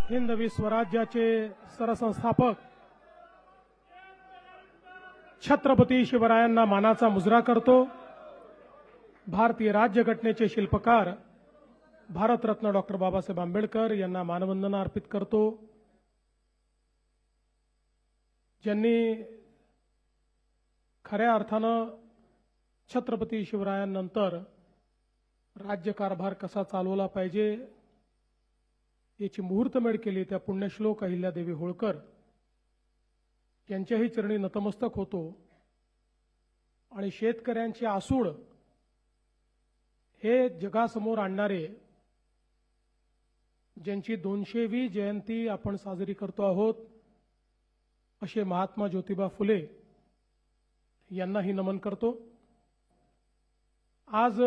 हिंदवी स्वराज्याचे सरसंस्थापक छत्रपती शिवरायांना मानाचा मुजरा करतो। भारतीय राज्यघटनेचे शिल्पकार भारतरत्न डॉक्टर बाबासाहेब आंबेडकर यांना मानवंदना अर्पित करतो, ज्यांनी खऱ्या अर्थानं छत्रपती शिवरायांनंतर राज्यकारभार कसा चालवला पाहिजे याची मुहूर्तमेढ केली। त्या पुण्यश्लोक अहिल्यादेवी होळकर यांच्याही चरणी नतमस्तक होतो आणि शेतकऱ्यांचे आसूड हे जगासमोर आणणारे, ज्यांची 200वी जयंती आपण साजरी करतो आहोत, असे महात्मा ज्योतिबा फुले यांनाही नमन करतो। आज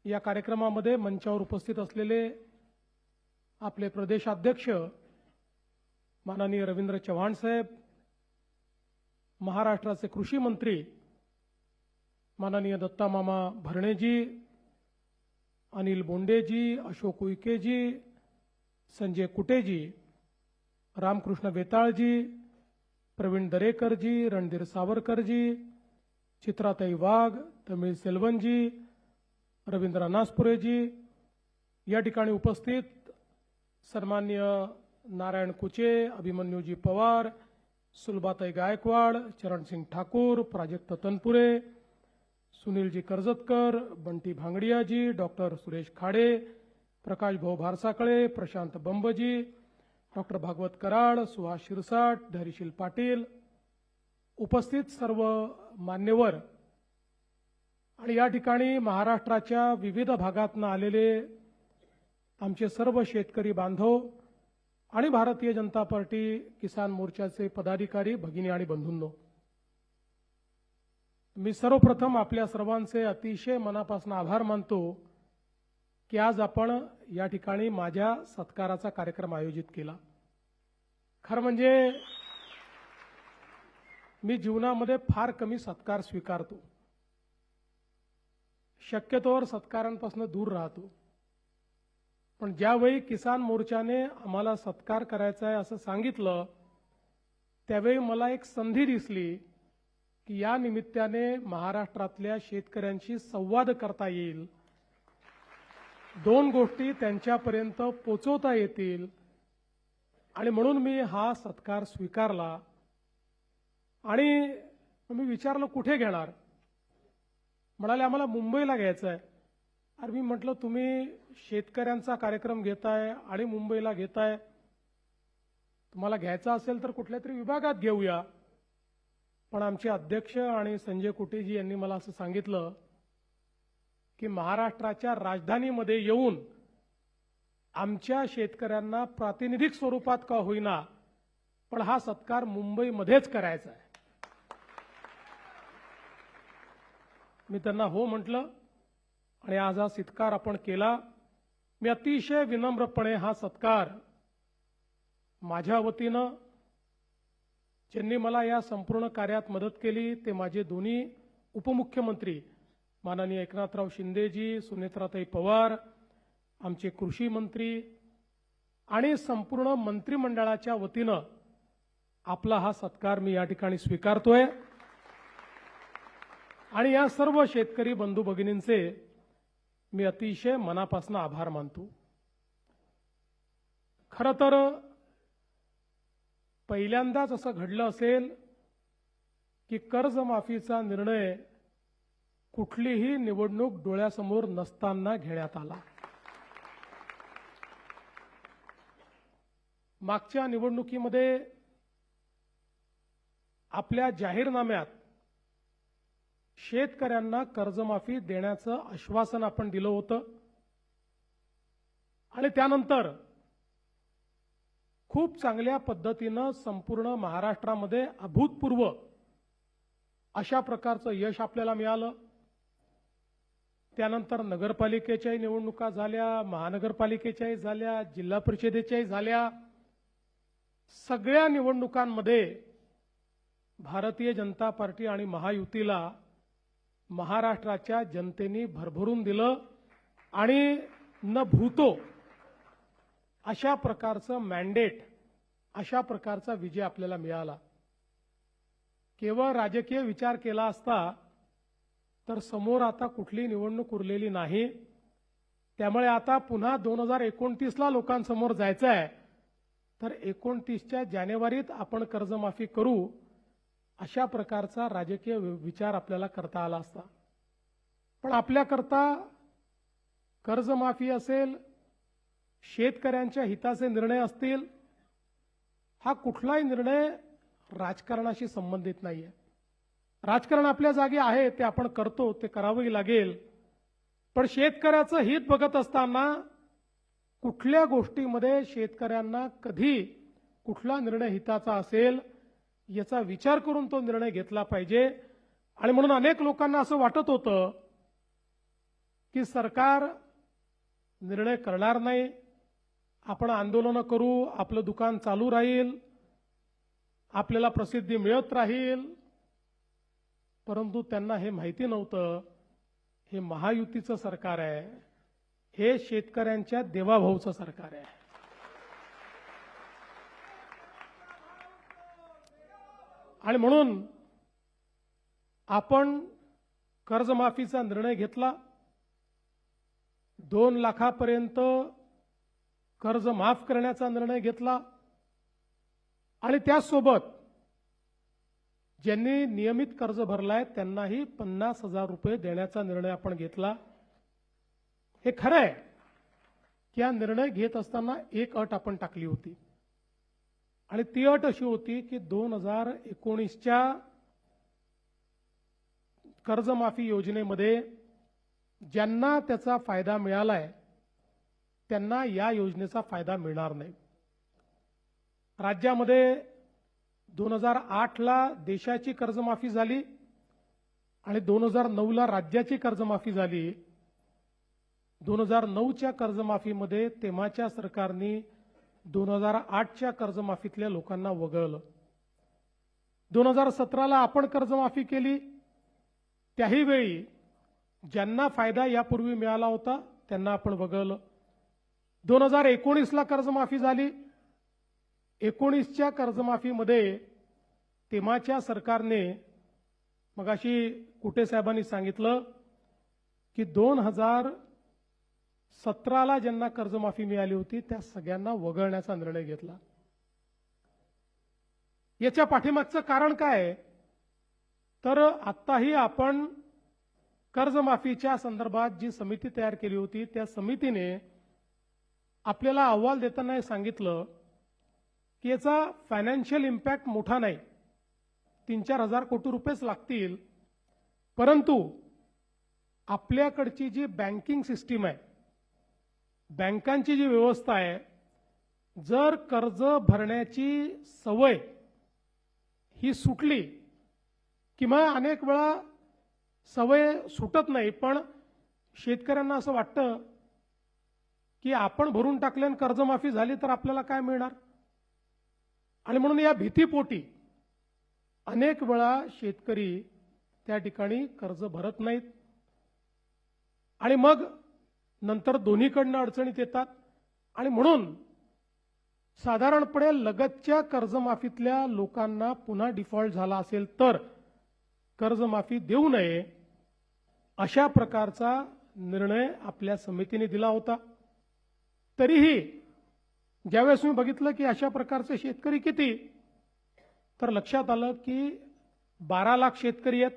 या कार्यक्रमामध्ये मंचावर उपस्थित असलेले आपले प्रदेशाध्यक्ष माननीय रवींद्र चव्हाण साहेब, महाराष्ट्राचे कृषी मंत्री माननीय दत्ता मामा भरणेजी, अनिल बोंडेजी, अशोक उईकेजी, संजय कुटेजी, रामकृष्ण बेताळजी, प्रवीण दरेकरजी, रणधीर सावरकरजी, चित्राताई वाघ, तमिळ सेल्वनजी, रवींद्र अनासपुरेजी, या ठिकाणी उपस्थित सन्माननीय नारायण कुचे, अभिमन्यूजी पवार, सुलभाताई गायकवाड, चरणसिंग ठाकूर, प्राजक्त तनपुरे, सुनीलजी कर्जतकर, बंटी भांगडियाजी, डॉक्टर सुरेश खाडे, प्रकाश भाऊ भारसाकळे, प्रशांत बंबजी, डॉक्टर भागवत कराड, सुहास शिरसाट, धैर्यशील पाटील, उपस्थित सर्व मान्यवर आणि या ठिकाणी महाराष्ट्राच्या विविध भागातून आलेले आमचे सर्व शेतकरी बांधव आणि भारतीय जनता पार्टी किसान मोर्चाचे पदाधिकारी भगिनी आणि बंधूंनो, मी सर्वप्रथम आपल्या सर्वांचे अतिशय मनापासून आभार मानतो की आज आपण या ठिकाणी माझ्या सत्काराचा कार्यक्रम आयोजित केला। खरं म्हणजे मी जीवनामध्ये फार कमी सत्कार स्वीकारतो, शक्यतोवर सत्कारांपासून दूर राहतो, पण ज्यावेळी किसान मोर्चाने आम्हाला सत्कार करायचा आहे असं सांगितलं त्यावेळी मला एक संधी दिसली की या निमित्ताने महाराष्ट्रातल्या शेतकऱ्यांशी संवाद करता येईल, 2 गोष्टी त्यांच्यापर्यंत पोहोचवता येतील आणि म्हणून मी हा सत्कार स्वीकारला। आणि मी विचारलं कुठे घेणार, म्हणाले आम्हाला मुंबईला घ्यायचं आहे। अरे मी म्हटलं तुम्ही शेतकऱ्यांचा कार्यक्रम घेताय आणि मुंबईला घेताय, तुम्हाला घ्यायचा असेल तर कुठल्या तरी विभागात घेऊया। पण आमचे अध्यक्ष आणि संजय कुटेजी यांनी मला असं सांगितलं की महाराष्ट्राच्या राजधानीमध्ये येऊन आमच्या शेतकऱ्यांना प्रातिनिधिक स्वरूपात का होईना पण हा सत्कार मुंबईमध्येच करायचा आहे। मी त्यांना हो म्हटलं आणि आज हा सत्कार आपण केला। मी अतिशय विनम्रपणे हा सत्कार माझ्या वतीनं, ज्यांनी मला या संपूर्ण कार्यात मदत केली ते माझे दोन्ही उपमुख्यमंत्री माननीय एकनाथराव शिंदेजी, सुनेत्राताई पवार, आमचे कृषी मंत्री आणि संपूर्ण मंत्रिमंडळाच्या वतीनं आपला हा सत्कार मी या ठिकाणी स्वीकारतोय आणि या सर्व शेतकरी बंधू भगिनींचे मी अतिशय मनापासून आभार मानतो। खरं तर पहिल्यांदाच असं घडलं असेल की कर्जमाफीचा निर्णय कुठलीही निवडणूक डोळ्यासमोर नसताना घेण्यात आला। मागच्या निवडणुकीमध्ये आपल्या जाहीरनाम्यात शेतकऱ्यांना कर्जमाफी देण्याचं आश्वासन आपण दिलं होतं आणि त्यानंतर खूप चांगल्या पद्धतीनं संपूर्ण महाराष्ट्रामध्ये अभूतपूर्व अशा प्रकारचं यश आपल्याला मिळालं। त्यानंतर नगरपालिकेच्याही निवडणुका झाल्या, महानगरपालिकेच्याही झाल्या, जिल्हा परिषदेच्याही झाल्या। सगळ्या निवडणुकांमध्ये भारतीय जनता पार्टी आणि महायुतीला महाराष्ट्राच्या जनतेने भरभरून दिलं आणि न भूतो अशा प्रकारचं मॅन्डेट, अशा प्रकारचा विजय आपल्याला मिळाला. केवळ राजकीय विचार केला असता तर समोर आता कुठली निवडणूक उरलेली नाही. त्यामुळे आता पुन्हा 2029ला लोकांसमोर जायचं आहे. तर 29च्या जानेवारीत आपण कर्जमाफी करू, अशा प्रकारचा राजकीय विचार आपल्याला करता आला असता. पण आपल्याकरता कर्जमाफी असेल, शेतकऱ्यांच्या हिताचे निर्णय असतील, हा कुठलाही निर्णय राजकारणाशी संबंधित नाहीये. राजकारण आपल्या जागी आहे, ते आपण करतो, ते करावंही लागेल. पण शेतकऱ्याचं हित बघत असताना कुठल्या गोष्टीमध्ये शेतकऱ्यांना कधी कुठला निर्णय हिताचा असेल याचा विचार करून तो निर्णय घेतला पाहिजे. आणि म्हणून अनेक लोकांना असं वाटत होतं की सरकार निर्णय करणार नाही, आपण आंदोलनं करू, आपलं दुकान चालू राहील, आपल्याला प्रसिद्धी मिळत राहील. परंतु त्यांना हे माहिती नव्हतं, हे महायुतीचं सरकार आहे, हे शेतकऱ्यांच्या देवाभाऊचं सरकार आहे. आणि म्हणून आपण कर्जमाफीचा निर्णय घेतला. 2 लाखापर्यंत कर्ज माफ करण्याचा निर्णय घेतला. आणि त्यासोबत ज्यांनी नियमित कर्ज भरलाय त्यांनाही 50,000 रुपये देण्याचा निर्णय आपण घेतला. हे खरं आहे की हा निर्णय घेत असताना एक अट आपण टाकली होती. आणि ती अट अशी होती की 2019च्या कर्जमाफी योजनेमध्ये ज्यांना त्याचा फायदा मिळालाय त्यांना या योजनेचा फायदा मिळणार नाही. राज्यामध्ये 2008ला देशाची कर्जमाफी झाली आणि 2009ला राज्याची कर्जमाफी झाली. 2009च्या कर्जमाफीमध्ये तेव्हाच्या सरकारने 2008च्या कर्जमाफीतल्या लोकांना वगळलं. 2017ला आपण कर्जमाफी केली, त्याही वेळी ज्यांना फायदा यापूर्वी मिळाला होता त्यांना आपण वगळलं. 2019ला कर्जमाफी झाली. 19च्या कर्जमाफीमध्ये तेव्हाच्या सरकारने, मगाशी कुटे साहेबांनी सांगितलं की 2017ला ज्यांना कर्जमाफी मिळाली होती त्या सगळ्यांना वगळण्याचा निर्णय घेतला. याच्या पाठीमागचं कारण काय? तर आत्ताही आपण कर्जमाफीच्या संदर्भात जी समिती तयार केली होती त्या समितीने आपल्याला अहवाल देताना हे सांगितलं की याचा फायनान्शियल इम्पॅक्ट मोठा नाही, 3-4 हजार कोटी रुपयेच लागतील. परंतु आपल्याकडची जी बँकिंग सिस्टीम आहे, बँकांची जी व्यवस्था आहे, जर कर्ज भरण्याची सवय ही सुटली, किंवा अनेक वेळा सवय सुटत नाही पण शेतकऱ्यांना असं वाटतं की आपण भरून टाकल्याने कर्जमाफी झाली तर आपल्याला काय मिळणार. आणि म्हणून या भीतीपोटी अनेक वेळा शेतकरी त्या ठिकाणी कर्ज भरत नाहीत आणि मग नंतर दोन्हीकडनं अडचणीत येतात. आणि म्हणून साधारणपणे लगतच्या कर्जमाफीतल्या लोकांना पुन्हा डिफॉल्ट झाला असेल तर कर्जमाफी देऊ नये, अशा प्रकारचा निर्णय आपल्या समितीने दिला होता. तरीही ज्यावेळेस मी बघितलं की अशा प्रकारचे शेतकरी किती, तर लक्षात आलं की 12 लाख शेतकरी आहेत.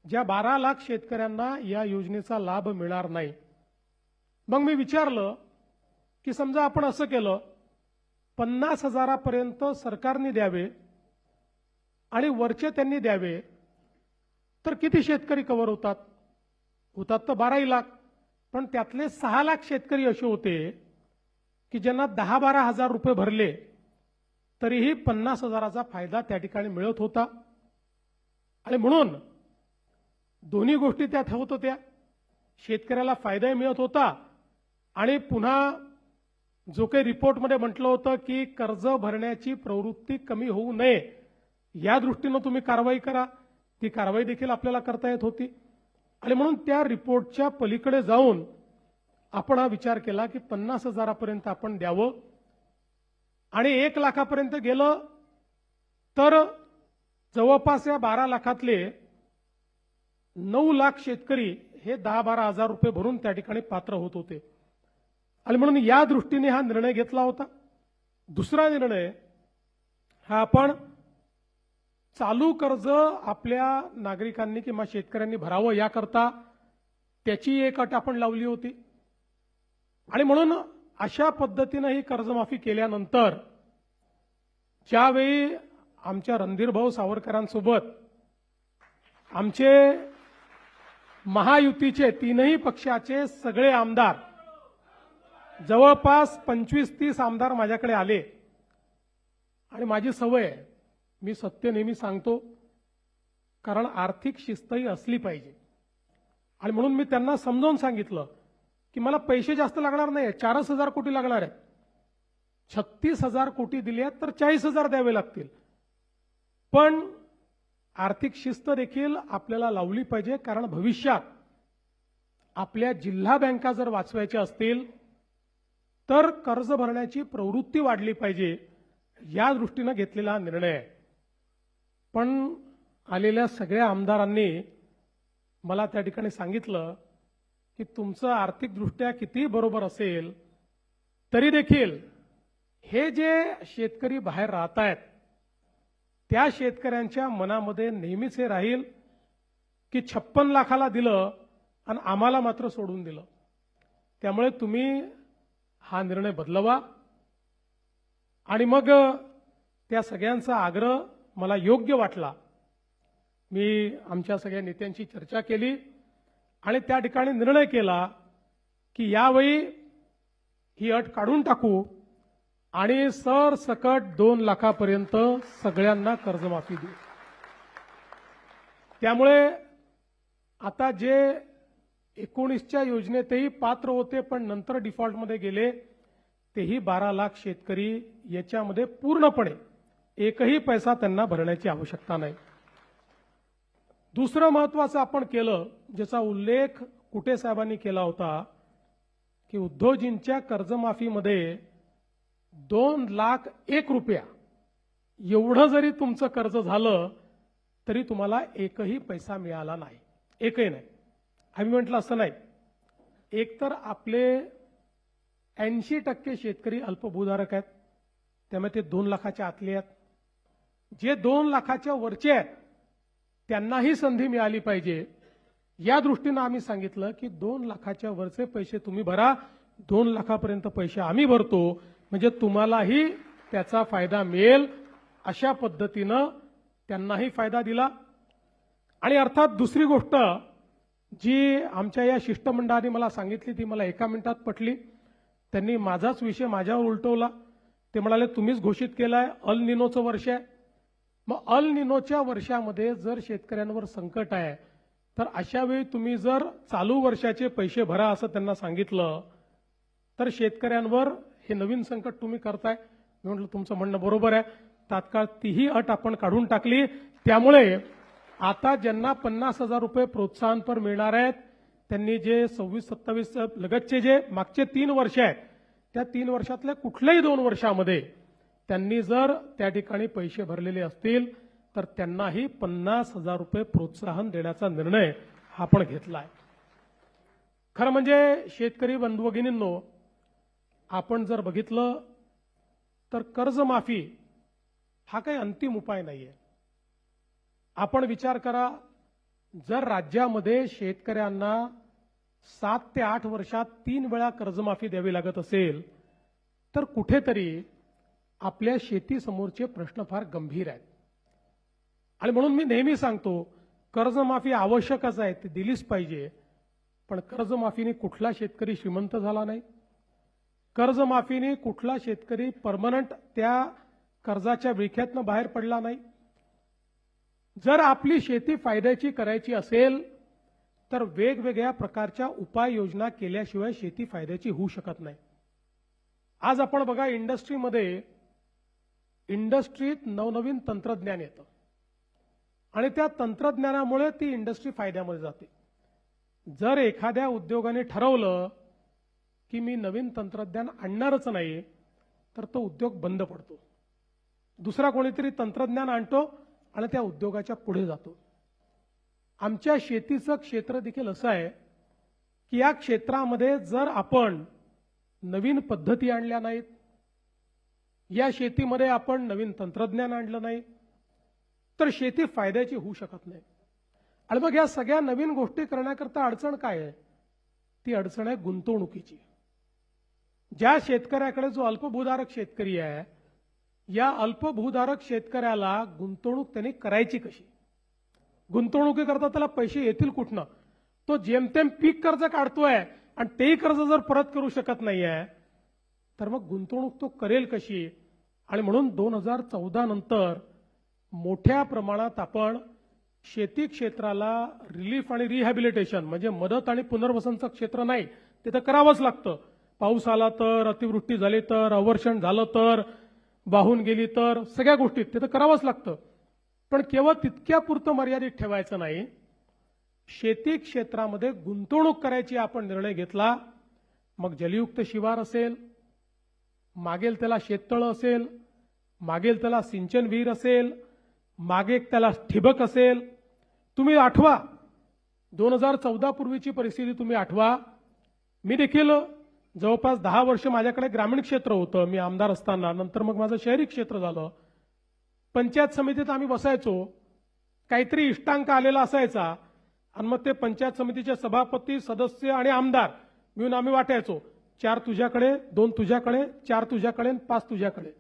ज्या 12 लाख शेतकऱ्यांना या योजनेचा लाभ मिळणार नाही. मग मी विचारलं की समजा आपण असं केलं, 50,000पर्यंत सरकारने द्यावे आणि वरचे त्यांनी द्यावे, तर किती शेतकरी कव्हर होतात? होतात तर 12 लाख. पण त्यातले 6 लाख शेतकरी असे होते की ज्यांना 10-12 हजार रुपये भरले तरीही 50,000चा फायदा त्या ठिकाणी मिळत होता. आणि म्हणून दोन्ही गोष्टी त्यात होत होत्या. शेतकऱ्याला फायदाही मिळत होता आणि पुन्हा जो काही रिपोर्टमध्ये म्हटलं होतं की कर्ज भरण्याची प्रवृत्ती कमी होऊ नये या दृष्टीनं तुम्ही कारवाई करा, ती कारवाई देखील आपल्याला करता येत होती. आणि म्हणून त्या रिपोर्टच्या पलीकडे जाऊन आपण हा विचार केला की 50,000पर्यंत आपण द्यावं आणि 1 लाखापर्यंत गेलं तर जवळपास या 12 लाखातले 9 लाख शेतकरी हे 10-12 हजार रुपये भरून त्या ठिकाणी पात्र होत होते आणि म्हणून या दृष्टीने हा निर्णय घेतला होता. दुसरा निर्णय हा आपण चालू कर्ज आपल्या नागरिकांनी किंवा शेतकऱ्यांनी भरावं याकरता त्याची एक अट आपण लावली होती आणि म्हणून अशा पद्धतीने ही कर्जमाफी केल्यानंतर ज्यावेळी आमच्या रणधीरभाऊ सावरकरांसोबत आमचे महायुतीचे तीनही पक्षाचे सगळे आमदार जवळपास 25-30 आमदार माझ्याकडे आले आणि माझी सवय आहे, मी सत्य नेहमी सांगतो, कारण आर्थिक शिस्तही असली पाहिजे आणि म्हणून मी त्यांना समजावून सांगितलं की मला पैसे जास्त लागणार नाही, 4,000 कोटी लागणार आहेत. 36,000 कोटी दिले आहेत तर 40,000 द्यावे लागतील, पण आर्थिक शिस्त देखील आपल्याला लावली पाहिजे, कारण भविष्यात आपल्या जिल्हा बँका जर वाचवायच्या असतील तर कर्ज भरण्याची प्रवृत्ती वाढली पाहिजे, या दृष्टीने घेतलेला निर्णय आहे. पण आलेल्या सगळ्या आमदारांनी मला त्या ठिकाणी सांगितलं की तुमचं आर्थिकदृष्ट्या किती बरोबर असेल तरी देखील हे जे शेतकरी बाहेर राहत आहेत त्या शेतकऱ्यांच्या मनामध्ये नेहमीच हे राहील की 56 लाखाला दिलं आणि आम्हाला मात्र सोडून दिलं. त्यामुळे तुम्ही हा निर्णय बदलवा आणि मग त्या सगळ्यांचा आग्रह मला योग्य वाटला. मी आमच्या सगळ्या नेत्यांची चर्चा केली आणि त्या ठिकाणी निर्णय केला की यावेळी ही अट काढून टाकू आणि सरसकट 2 लाखापर्यंत सगळ्यांना कर्जमाफी देऊ. त्यामुळे आता जे 19च्या योजनेतही पात्र होते पण नंतर डिफॉल्टमध्ये गेले तेही 12 लाख शेतकरी याच्यामध्ये पूर्णपणे एकही पैसा त्यांना भरण्याची आवश्यकता नाही. दुसरं महत्त्वाचं आपण केलं, ज्याचा उल्लेख कुटे साहेबांनी केला होता, की उद्धवजींच्या कर्जमाफीमध्ये 2,01,000 रुपया एवढं जरी तुमचं कर्ज झालं तरी तुम्हाला एकही पैसा मिळाला नाही, एकही नाही. आम्ही म्हटलं असं नाही, एकतर आपले 80% शेतकरी अल्पभूधारक आहेत, त्यामुळे ते 2 लाखाच्या आतले आहेत. जे 2 लाखाच्या वरचे आहेत त्यांनाही संधी मिळाली पाहिजे, या दृष्टीनं आम्ही सांगितलं की 2 लाखाच्या वरचे पैसे तुम्ही भरा, 2 लाखापर्यंत पैसे आम्ही भरतो, म्हणजे तुम्हालाही त्याचा फायदा मिळेल. अशा पद्धतीनं त्यांनाही फायदा दिला. आणि अर्थात दुसरी गोष्ट जी आमच्या या शिष्टमंडळाने मला सांगितली ती मला एका मिनिटात पटली. त्यांनी माझाच विषय माझ्यावर उलटवला. ते म्हणाले तुम्हीच घोषित केलाय अल निनोचं वर्ष आहे, मग अल निनोच्या वर्षामध्ये जर शेतकऱ्यांवर संकट आहे तर अशा वेळी तुम्ही जर चालू वर्षाचे पैसे भरा असं त्यांना सांगितलं तर शेतकऱ्यांवर हे नवीन संकट तुम्ही करताय. मी म्हटलं तुमचं म्हणणं बरोबर आहे. तात्काळ तीही अट आपण काढून टाकली. त्यामुळे आता ज्यांना 50,000 रुपये प्रोत्साहनपर मिळणार आहेत त्यांनी जे 26-27 लगतचे जे मागचे 3 वर्ष आहेत त्या 3 वर्षातल्या कुठल्याही 2 वर्षामध्ये त्यांनी जर त्या ठिकाणी पैसे भरलेले असतील तर त्यांनाही 50,000 रुपये प्रोत्साहन देण्याचा निर्णय आपण घेतला आहे. खरं म्हणजे शेतकरी बंधू भगिनींनो, आपण जर बघितलं तर कर्जमाफी हा काही अंतिम उपाय नाहीये. आपण विचार करा, जर राज्यामध्ये शेतकऱ्यांना 7 ते 8 वर्षात 3 वेळा कर्जमाफी द्यावी लागत असेल तर कुठेतरी आपल्या शेतीसमोरचे प्रश्न फार गंभीर आहेत. आणि म्हणून मी नेहमी सांगतो कर्जमाफी आवश्यकच आहे, ती दिलीच पाहिजे, पण कर्जमाफीने कुठला शेतकरी श्रीमंत झाला नाही. कर्जमाफीने कुठला शेतकरी परमनंट त्या कर्जाच्या विळख्यातनं बाहेर पडला नाही. जर आपली शेती फायद्याची करायची असेल तर वेगवेगळ्या प्रकारच्या उपाययोजना केल्याशिवाय शेती फायद्याची होऊ शकत नाही. आज आपण बघा इंडस्ट्रीत नवनवीन तंत्रज्ञान येतं आणि त्या तंत्रज्ञानामुळे ती इंडस्ट्री फायद्यामध्ये जाते. जर एखाद्या उद्योगाने ठरवलं की मी नवीन तंत्रज्ञान आणणारच नाही, तर तो उद्योग बंद पडतो. दुसरा कोणीतरी तंत्रज्ञान आणतो आणि त्या उद्योगाच्या पुढे जातो. आमच्या शेतीचं क्षेत्र देखील असं आहे की या क्षेत्रामध्ये जर आपण नवीन पद्धती आणल्या नाहीत, या शेतीमध्ये आपण नवीन तंत्रज्ञान आणलं नाही, तर शेती फायद्याची होऊ शकत नाही. आणि मग या सगळ्या नवीन गोष्टी करण्याकरता अडचण काय आहे? ती अडचण आहे गुंतवणुकीची. ज्या शेतकऱ्याकडे जो अल्पभूधारक शेतकरी आहे, या अल्पभूधारक शेतकऱ्याला गुंतवणूक त्यांनी करायची कशी? गुंतवणुकीकरता त्याला पैसे येतील कुठनं? तो जेमतेम पीक कर्ज काढतोय आणि तेही कर्ज जर परत करू शकत नाहीये, तर मग गुंतवणूक तो करेल कशी? आणि म्हणून 2014 नंतर मोठ्या प्रमाणात आपण शेती क्षेत्राला रिलीफ आणि रिहॅबिलिटेशन म्हणजे मदत आणि पुनर्वसनचं क्षेत्र नाही, ते तर करावंच लागतं. पाऊस आला तर, अतिवृष्टी झाली तर, अवर्षण झालं तर, वाहून गेली तर, सगळ्या गोष्टीत ते तर करावंच लागतं. पण केवळ तितक्यापुरतं मर्यादित ठेवायचं नाही. शेती क्षेत्रामध्ये गुंतवणूक करायची आपण निर्णय घेतला, मग जलयुक्त शिवार असेल, मागेल त्याला शेततळं असेल, मागेल त्याला सिंचन विहीर असेल, मागे त्याला ठिबक असेल. तुम्ही आठवा 2014 पूर्वीची परिस्थिती तुम्ही आठवा. मी देखील जवळपास 10 वर्ष माझ्याकडे ग्रामीण क्षेत्र होतं मी आमदार असताना. नंतर मग माझं शहरी क्षेत्र झालं. पंचायत समितीत आम्ही बसायचो, काहीतरी इष्टांक आलेला असायचा आणि मग ते पंचायत समितीचे सभापती, सदस्य आणि आमदार मिळून आम्ही वाटायचो. 4 तुझ्याकडे, 2 तुझ्याकडे, 4 तुझ्याकडे, 5 तुझ्याकडे.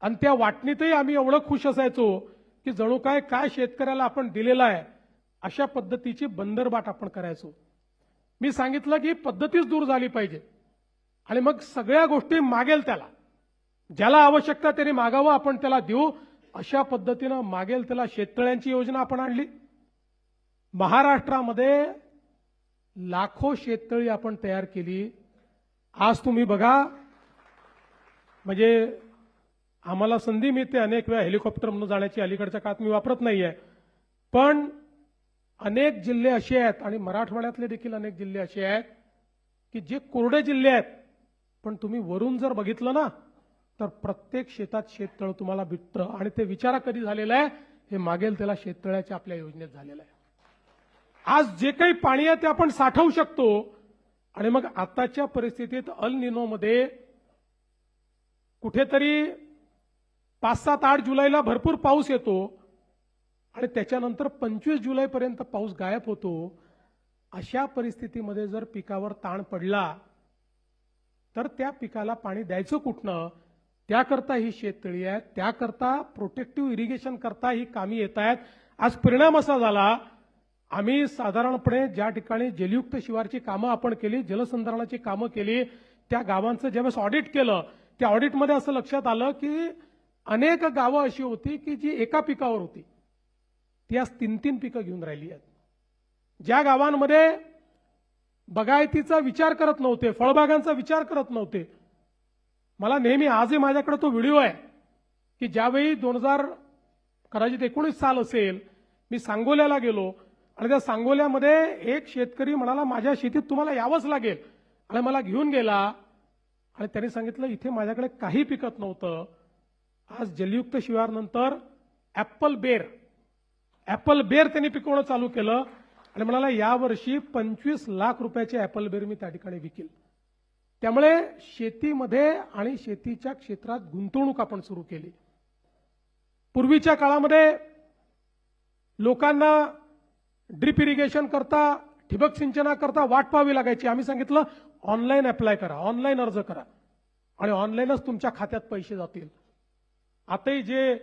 आणि त्या वाटणीतही आम्ही एवढं खुश असायचो की जणू काय शेतकऱ्याला आपण दिलेला आहे अशा पद्धतीची बंदरबाट आपण करायचो. मी सांगितलं की पद्धतीच दूर झाली पाहिजे आणि मग सगळ्या गोष्टी मागेल त्याला, ज्याला आवश्यकता त्याने मागावं, आपण त्याला देऊ, अशा पद्धतीनं मागेल त्याला शेततळ्यांची योजना आपण आणली. महाराष्ट्रामध्ये लाखो शेततळी आपण तयार केली. आज तुम्ही बघा, म्हणजे आम्हाला संधी मिळते अनेक वेळा हेलिकॉप्टर म्हणून जाण्याची, अलीकडच्या काळात मी वापरत नाहीये, पण अनेक जिल्हे असे आहेत आणि मराठवाड्यातले देखील अनेक जिल्हे असे आहेत की जे कोरडे जिल्हे आहेत, पण तुम्ही वरून जर बघितलं ना तर प्रत्येक शेतात शेततळ तुम्हाला भेटतं. आणि ते विचारा कधी झालेलं आहे? हे मागेल त्याला शेततळ्याच्या आपल्या योजनेत झालेलं आहे. आज जे काही पाणी आहे ते आपण साठवू शकतो. आणि मग आताच्या परिस्थितीत अल निनोमध्ये कुठेतरी 5, 7, 8 जुलैला भरपूर पाऊस येतो आणि त्याच्यानंतर 25 जुलैपर्यंत पाऊस गायब होतो. अशा परिस्थितीमध्ये जर पिकावर ताण पडला तर त्या पिकाला पाणी द्यायचं कुठनं? त्याकरता ही शेततळी आहेत, त्याकरता प्रोटेक्टिव्ह इरिगेशन करता ही कामी येत आहेत. आज परिणाम असा झाला, आम्ही साधारणपणे ज्या ठिकाणी जलयुक्त शिवारची कामं आपण केली, जलसंधारणाची कामं केली, त्या गावांचं ज्यावेळेस ऑडिट केलं, त्या ऑडिटमध्ये असं लक्षात आलं की अनेक गावं अशी होती की जी एका पिकावर होती, ती आज 3-3 पिकं घेऊन राहिली आहेत. ज्या गावांमध्ये बागायतीचा विचार करत नव्हते, फळबागांचा विचार करत नव्हते. मला नेहमी आजही माझ्याकडे तो व्हिडिओ आहे की ज्यावेळी 2019 साल असेल, मी सांगोल्याला गेलो आणि त्या सांगोल्यामध्ये एक शेतकरी म्हणाला माझ्या शेतीत तुम्हाला यावंच लागेल, आणि मला घेऊन गेला आणि त्यांनी सांगितलं इथे माझ्याकडे काही पिकत नव्हतं. आज जलयुक्त शिवारनंतर ऍपल बेर त्यांनी पिकवणं चालू केलं आणि म्हणाला यावर्षी 25 लाख रुपयाचे ऍपल बेर मी त्या ठिकाणी विकेल. त्यामुळे शेतीमध्ये आणि शेतीच्या क्षेत्रात गुंतवणूक आपण सुरू केली. पूर्वीच्या काळामध्ये लोकांना ड्रिप इरिगेशन करता, ठिबक सिंचनाकरता वाट पाहावी लागायची. आम्ही सांगितलं ऑनलाईन अप्लाय करा, ऑनलाईन अर्ज करा आणि ऑनलाईनच तुमच्या खात्यात पैसे जातील. आताही जे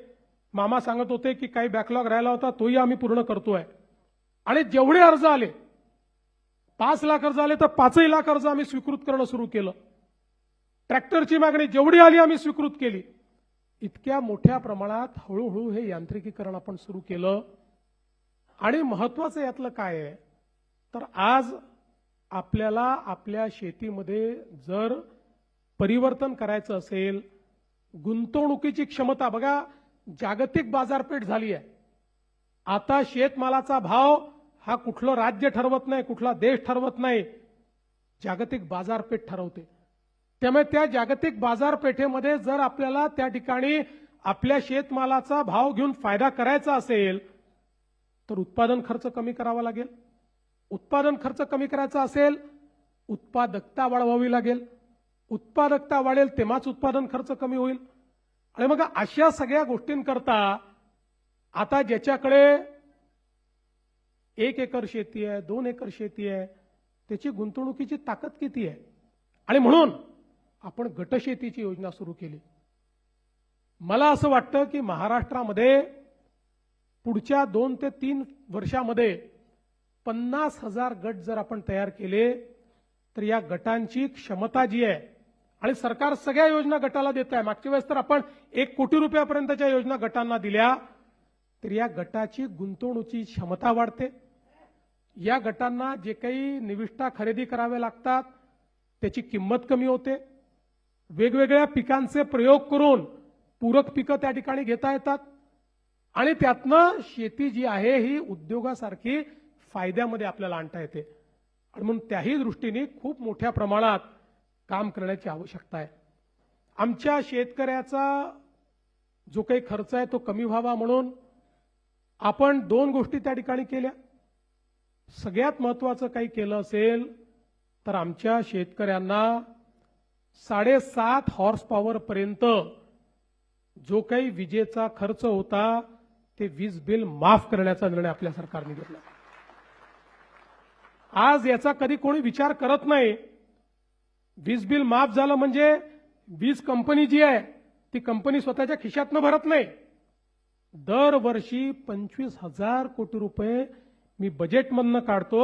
मामा सांगत होते की काही बॅकलॉग राहिला होता तोही आम्ही पूर्ण करतोय. आणि जेवढे अर्ज आले, 5 लाख अर्ज आले तर 5 लाख अर्ज आम्ही स्वीकृत करणं सुरू केलं. ट्रॅक्टरची मागणी जेवढी आली आम्ही स्वीकृत केली. इतक्या मोठ्या प्रमाणात हळूहळू हे यांत्रिकीकरण आपण सुरू केलं. आणि महत्वाचं यातलं काय आहे तर आज आपल्याला आपल्या शेतीमध्ये जर परिवर्तन करायचं असेल, गुंतवणुकीची क्षमता बघा, जागतिक बाजारपेठ झाली आहे. आता शेतमालाचा भाव हा कुठलं राज्य ठरवत नाही, कुठला देश ठरवत नाही, जागतिक बाजारपेठ ठरवते. त्यामुळे त्या जागतिक बाजारपेठेमध्ये जर आपल्याला त्या ठिकाणी आपल्या शेतमालाचा भाव घेऊन फायदा करायचा असेल तर उत्पादन खर्च कमी करावा लागेल. उत्पादन खर्च कमी करायचा असेल उत्पादकता वाढवावी लागेल. उत्पादकता वाढेल तेव्हाच उत्पादन खर्च कमी होईल. आणि मग अशा सगळ्या गोष्टींकरता आता ज्याच्याकडे 1 एकर शेती आहे, 2 एकर शेती आहे, त्याची गुंतवणुकीची ताकद किती आहे. आणि म्हणून आपण गटशेतीची योजना सुरू केली. मला असं वाटतं की महाराष्ट्रामध्ये पुढच्या 2 ते 3 वर्षामध्ये 50,000 गट जर आपण तयार केले तर या गटांची क्षमता जी आहे, आणि सरकार सगळ्या योजना गटाला देत आहे. मागच्या वेळेस तर आपण 1 कोटी रुपयापर्यंतच्या योजना गटांना दिल्या, तर या गटाची गुंतवणुकीची क्षमता वाढते. या गटांना जे काही निविष्ठा खरेदी करावे लागतात त्याची किंमत कमी होते. वेगवेगळ्या पिकांचे प्रयोग करून पूरक पिकं त्या ठिकाणी घेता येतात आणि त्यातनं शेती जी आहे ही उद्योगासारखी फायद्यामध्ये आपल्याला आणता येते. आणि म्हणून त्याही दृष्टीने खूप मोठ्या प्रमाणात काम करण्याची आवश्यकता आहे. आमच्या शेतकऱ्याचा जो काही खर्च आहे तो कमी व्हावा म्हणून आपण 2 गोष्टी त्या ठिकाणी केल्या. सगळ्यात महत्त्वाचं काही केलं असेल तर आमच्या शेतकऱ्यांना 7.5 हॉर्स पॉवर पर्यंत जो काही विजेचा खर्च होता ते वीज बिल माफ करण्याचा निर्णय आपल्या सरकारने घेतला. आज याचा कधी कोणी विचार करत नाही. वीज बिल माफ झालं म्हणजे वीज कंपनी जी आहे ती कंपनी स्वतःच्या खिशातनं भरत नाही. दरवर्षी 25,000 कोटी रुपये मी बजेटमधनं काढतो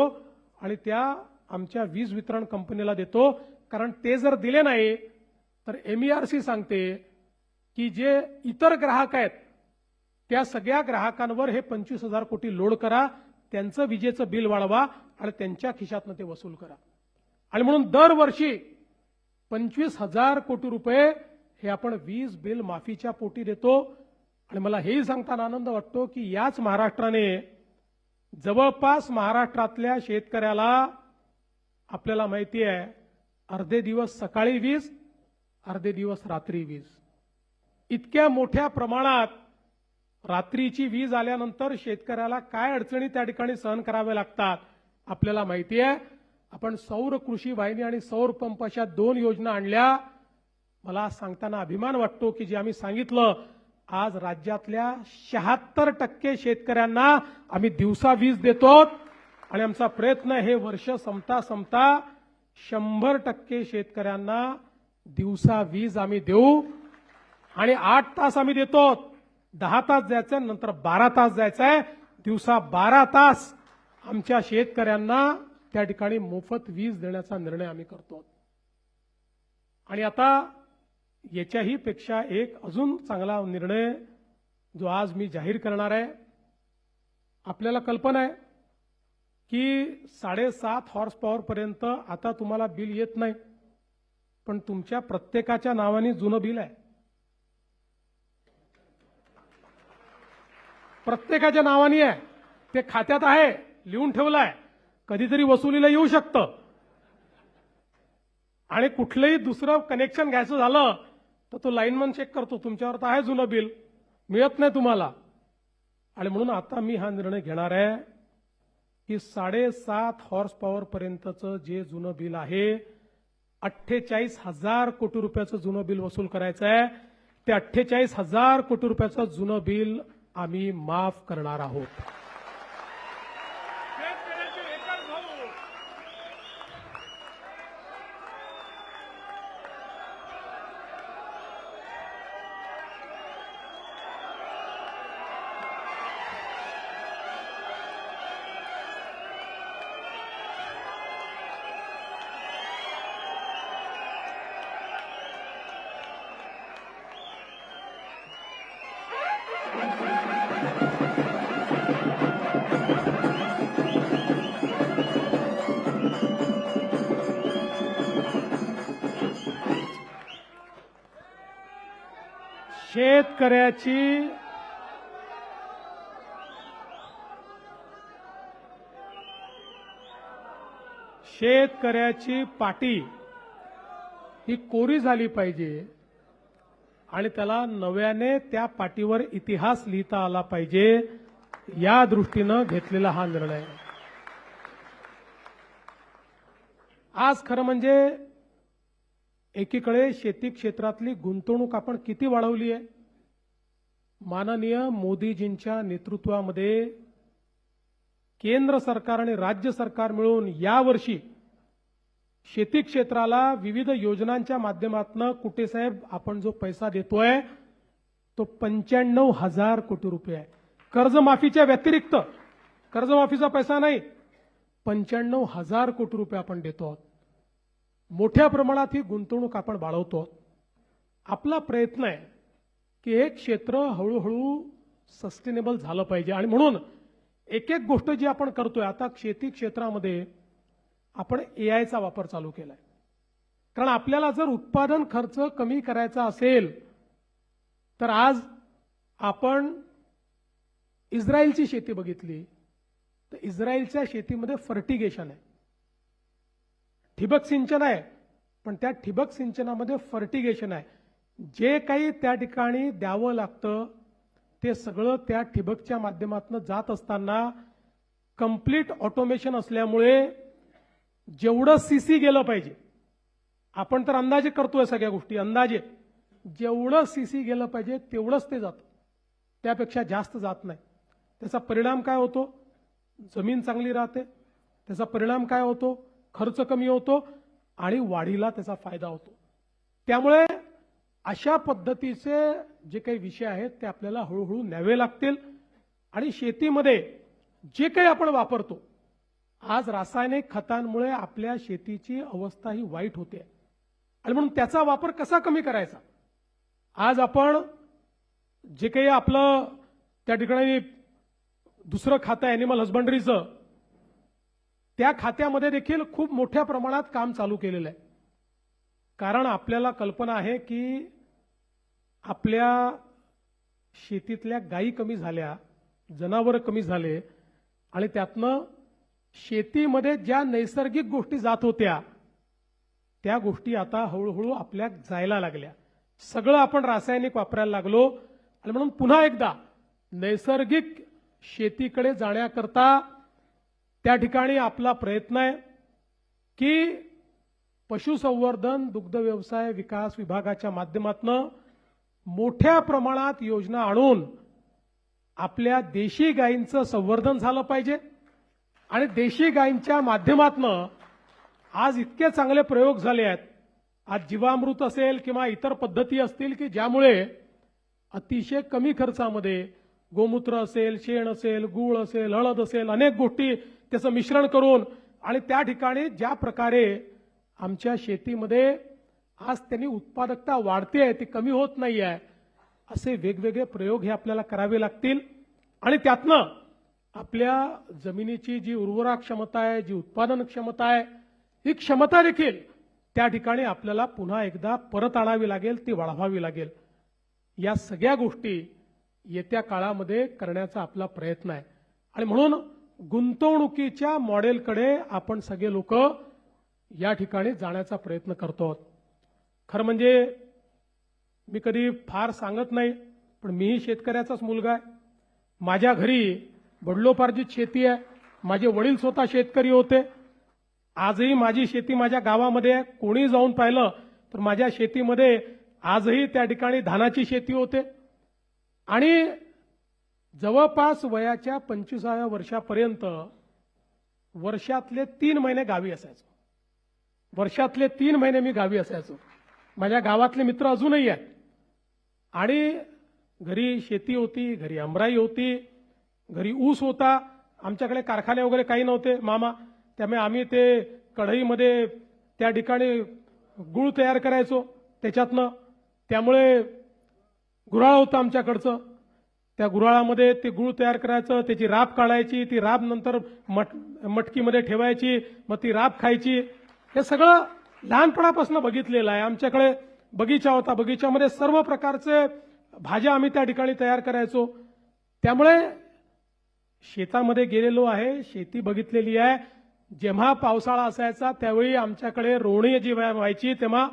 आणि त्या आमच्या वीज वितरण कंपनीला देतो. कारण ते जर दिले नाही तर MERC सांगते की जे इतर ग्राहक आहेत त्या सगळ्या ग्राहकांवर हे 25,000 कोटी लोड करा, त्यांचं विजेचं बिल वाढवा आणि त्यांच्या खिशातनं ते वसूल करा. आणि म्हणून दरवर्षी 25,000 कोटी रुपये हे आपण वीज बिल माफीच्या पोटी देतो. आणि मला हेही सांगताना आनंद वाटतो की याच महाराष्ट्राने जवळपास महाराष्ट्रातल्या शेतकऱ्याला आपल्याला माहिती आहे अर्धे दिवस सकाळी वीज, अर्धे दिवस रात्री वीज, इतक्या मोठ्या प्रमाणात रात्रीची वीज आल्यानंतर शेतकऱ्याला काय अडचणी त्या ठिकाणी सहन कराव्या लागतात आपल्याला माहिती आहे. आपण सौर कृषी वाहिनी आणि सौर पंप अशा 2 योजना आणल्या. मला सांगताना अभिमान वाटतो की जे आम्ही सांगितलं आज राज्यातल्या 76% शेतकऱ्यांना आम्ही दिवसा वीज देतो आणि आमचा प्रयत्न हे वर्ष संपता 100% शेतकऱ्यांना दिवसा वीज आम्ही देऊ. आणि 8 तास आम्ही देतो. 10 तास जायचंय, नंतर 12 तास जायचंय. दिवसा 12 तास आमच्या शेतकऱ्यांना त्या ठिकाणी मोफत वीज देण्याचा निर्णय आम्ही करतो. आणि आता याच्याही पेक्षा एक अजून चांगला निर्णय जो आज मी जाहीर करणार आहे. आपल्याला कल्पना आहे की 7.5 हॉर्स पॉवर पर्यंत आता तुम्हाला बिल येत नाही, पण तुमच्या प्रत्येकाच्या नावाने जुनं बिल आहे. प्रत्येकाच्या नावाने आहे, ते खात्यात आहे, लिहून ठेवलं आहे. कधीतरी वसुलीला येऊ शकतं आणि कुठलंही दुसरं कनेक्शन घ्यायचं झालं तर तो लाईनमन चेक करतो, तुमच्यावर तर आहे जुनं बिल, मिळत नाही तुम्हाला. आणि म्हणून आता मी हा निर्णय घेणार आहे की 7.5 हॉर्स पॉवर पर्यंतचं जे जुनं बिल आहे 48,000 कोटी रुपयाचं जुनं बिल वसूल करायचं आहे. ते 48,000 कोटी रुपयाचं जुनं बिल आम्ही माफ करणार आहोत. शेतकऱ्याची पाटी ही कोरी झाली पाहिजे आणि त्याला नव्याने त्या पाटीवर इतिहास लिहिता आला पाहिजे, या दृष्टीनं घेतलेला हा निर्णय. आज खरं म्हणजे एकीकडे शेती क्षेत्रातली गुंतवणूक आपण किती वाढवली आहे. माननीय मोदीजींच्या नेतृत्वामध्ये केंद्र सरकार आणि राज्य सरकार मिळून यावर्षी शेती क्षेत्राला विविध योजनांच्या माध्यमातून कुटे साहेब आपण जो पैसा देतोय तो 95,000 कोटी रुपये आहे. कर्जमाफीच्या व्यतिरिक्त, कर्जमाफीचा पैसा नाही, 95,000 कोटी रुपये आपण देतो आहोत. मोठ्या प्रमाणात ही गुंतवणूक आपण वाढवतो. आपला प्रयत्न आहे की हे क्षेत्र हळूहळू सस्टेनेबल झालं पाहिजे आणि म्हणून एक एक गोष्ट जी आपण करतोय, आता शेती क्षेत्रामध्ये आपण एआयचा वापर चालू केलाय. कारण आपल्याला जर उत्पादन खर्च कमी करायचा असेल तर आज आपण इस्रायलची शेती बघितली तर इस्रायलच्या शेतीमध्ये फर्टिगेशन आहे, ठिबक सिंचन आहे, पण त्या ठिबक सिंचनामध्ये फर्टिगेशन आहे. जे काही त्या ठिकाणी द्यावं लागतं ते सगळं त्या ठिबकच्या माध्यमातून जात असताना कंप्लीट ऑटोमेशन असल्यामुळे जेवढं सीसी गेलं पाहिजे, आपण तर अंदाजे करतोय सगळ्या गोष्टी, अंदाजे जेवढं सीसी गेलं पाहिजे तेवढंच ते जातं, त्यापेक्षा जास्त जात नाही. त्याचा परिणाम काय होतो? जमीन चांगली राहते. त्याचा परिणाम काय होतो? खर्च कमी होतो आणि वाढीला त्याचा फायदा होतो. त्यामुळे अशा पद्धतीचे जे काही विषय आहेत ते आपल्याला हळूहळू न्यावे लागतील. आणि शेतीमध्ये जे काही आपण वापरतो, आज रासायनिक खतांमुळे आपल्या शेतीची अवस्था ही वाईट होते आणि म्हणून त्याचा वापर कसा कमी करायचा. आज आपण जे काही आपलं त्या ठिकाणी दुसरं खातं ॲनिमल हजबंडरीचं, त्या खात्यामध्ये देखील खूप मोठ्या प्रमाणात काम चालू केलेलं आहे. कारण आपल्याला कल्पना आहे की आपल्या शेतीतल्या गायी कमी झाल्या, जनावरं कमी झाले आणि त्यातनं शेतीमध्ये ज्या नैसर्गिक गोष्टी जात होत्या त्या गोष्टी आता हळूहळू आपल्या जायला लागल्या. सगळं आपण रासायनिक वापरायला लागलो आणि म्हणून पुन्हा एकदा नैसर्गिक शेतीकडे जाण्याकरता त्या ठिकाणी आपला प्रयत्न आहे की पशुसंवर्धन दुग्ध व्यवसाय विकास विभागाच्या माध्यमातून मोठ्या प्रमाणात योजना आणून आपल्या देशी गायींचं संवर्धन झालं पाहिजे. आणि देशी गायींच्या माध्यमातून आज इतके चांगले प्रयोग झाले आहेत. आज जीवामृत असेल किंवा इतर पद्धती असतील की ज्यामुळे अतिशय कमी खर्चामध्ये गोमूत्र असेल, शेण असेल, गूळ असेल, हळद असेल, अनेक गोष्टी त्याचं मिश्रण करून आणि त्या ठिकाणी ज्या प्रकारे आमच्या शेतीमध्ये आज त्यांनी उत्पादकता वाढते आहे, ती कमी होत नाही आहे, असे वेगवेगळे प्रयोग हे आपल्याला करावे लागतील. आणि त्यातनं आपल्या जमिनीची जी उर्वरा क्षमता आहे, जी उत्पादन क्षमता आहे, ही क्षमता देखील त्या ठिकाणी आपल्याला पुन्हा एकदा परत आणावी लागेल, ती वाढवावी लागेल. या सगळ्या गोष्टी येत्या काळामध्ये करण्याचा आपला प्रयत्न आहे. आणि म्हणून गुंतवणुकीच्या मॉडेलकडे आपण सगळे लोक या ठिकाणी जाण्याचा प्रयत्न करतो. खरं म्हणजे मी कधी फार सांगत नाही, पण मीही शेतकऱ्याचाच मुलगा आहे. माझ्या घरी वडिलोपार्जित शेती आहे. माझे वडील स्वतः शेतकरी होते. आजही माझी शेती माझ्या गावामध्ये आहे. कोणी जाऊन पाहिलं तर माझ्या शेतीमध्ये आजही त्या ठिकाणी धानाची शेती होते. आणि जवळपास वयाच्या 25व्या वर्षापर्यंत वर्षातले 3 महिने गावी असायचो. वर्षातले 3 महिने मी गावी असायचो. माझ्या गावातले मित्र अजूनही आहेत. आणि घरी शेती होती, घरी आमराई होती, घरी ऊस होता. आमच्याकडे कारखाने वगैरे काही नव्हते मामा, त्यामुळे आम्ही ते कढईमध्ये त्या ठिकाणी गूळ तयार करायचो त्याच्यातनं. त्यामुळे गुऱ्हाळ होतं आमच्याकडचं. त्या गुऱ्हाळामध्ये ते गूळ तयार करायचं, त्याची राब काढायची, ती राब नंतर मटकीमध्ये ठेवायची, मग ती राब खायची. हे सगळं लहानपणापासून बघितलेलं आहे. आमच्याकडे बगीचा होता, बगीच्यामध्ये सर्व प्रकारचे भाज्या आम्ही त्या ठिकाणी तयार करायचो. त्यामुळे शेतामध्ये गेलेलो आहे, शेती बघितलेली आहे. जेव्हा पावसाळा असायचा त्यावेळी आमच्याकडे रोवणी जी व्हायची तेव्हा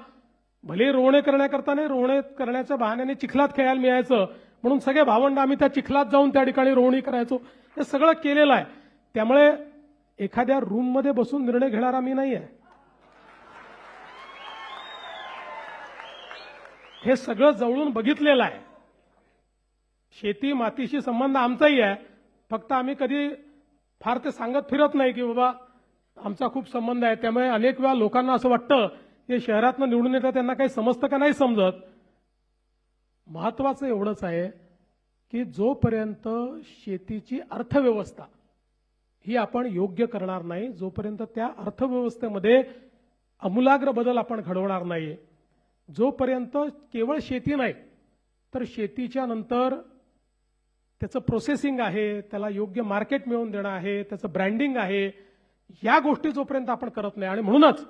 भले रोवणे करण्याकरता नाही, रोवणे करण्याच्या बहाण्याने चिखलात खेळायला मिळायचं म्हणून सगळे भावंड आम्ही त्या चिखलात जाऊन त्या ठिकाणी रोवणी करायचो. हे सगळं केलेलं आहे. त्यामुळे एखाद्या रूममध्ये बसून निर्णय घेणारा मी नाही आहे. हे सगळं जवळून बघितलेलं आहे. शेती मातीशी संबंध आमचाही आहे. फक्त आम्ही कधी फार ते सांगत फिरत नाही की बाबा आमचा खूप संबंध आहे. त्यामुळे अनेक वेळा लोकांना असं वाटतं की शहरातनं निवडून येतं त्यांना काही समजतं का नाही समजत. महत्वाचं एवढंच आहे की जोपर्यंत शेतीची अर्थव्यवस्था ही आपण योग्य करणार नाही, जोपर्यंत त्या अर्थव्यवस्थेमध्ये आमूलाग्र बदल आपण घडवणार नाही, जोपर्यंत केवळ शेती नाही तर शेतीच्या नंतर त्याचं प्रोसेसिंग आहे, त्याला योग्य मार्केट मिळवून देणं आहे, त्याचं ब्रँडिंग आहे, या गोष्टी जोपर्यंत आपण करत नाही. आणि म्हणूनच